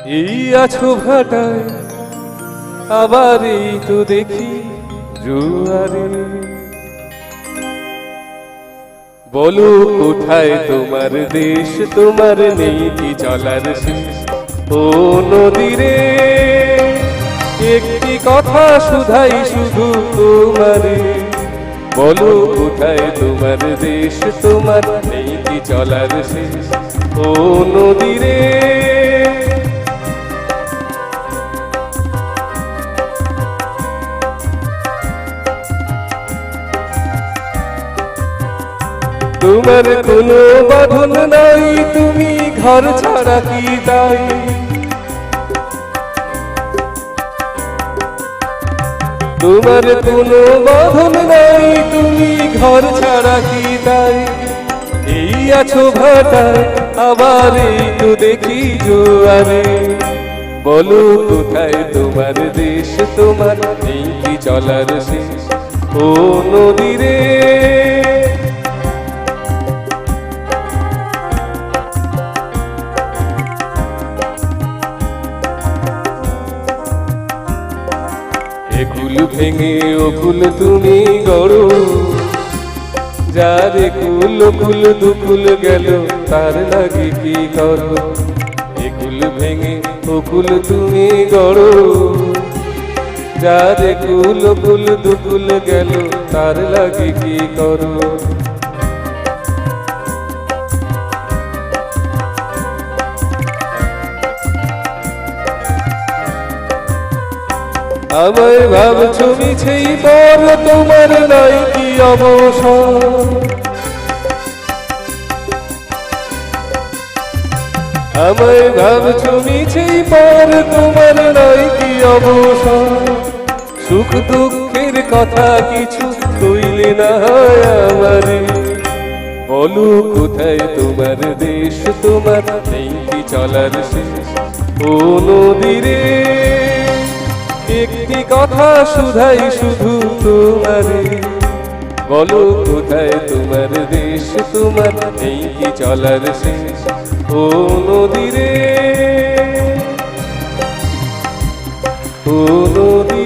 এই আছো ভাটায় আবার এই তো দেখি জুয়ারে। বলো কোথায় তোমার দেশ, তোমার নেই কি চলার শেষ? ও নদীরে একটি কথা শুধাই শুধু তোমারে, বলো কোথায় তোমার দেশ, তোমার নেই কি চলার শেষ? ও নদীরে তোমার কোনো বাঁধন নাই, তুমি ঘর ছাড়া কি তাই? তোমার কোনো বাঁধন নাই, তুমি ঘর ছাড়া কি তাই? এই আছো ভাটায় আবার এই তো দেখি জোয়ারে, বলো কোথায় তোমার দেশ, তোমার নেই কি চলার শেষ? ও নদীরে কুল ভেঙে ও কুল তুমি গড়ো, যারে কুল কুল দুকুল গেল তার লাগে কি করো? এ কুল ভেঙে ও কুল তুমি গড়ো, যারে কুল কুল দুকুল গেল তার লাগে কি করো? আমায় ভাবছো মিছেই পর, তোমার নাই কি অবসর? আমায় ভাবছো মিছেই পর, তোমার নাই কি অবসর? সুখ দুঃখের কথা কিছু কইলে না হয় আমারে, বলো কোথায় তোমার দেশ, তোমার নেই কি চলার শেষ? ও নদীরে একটি কথা শুধাই শুধু তোমারে, বলো কোথায় তোমার দেশ, তোমার নেই কি চলার শেষ? ও নদীরে, ও নদী।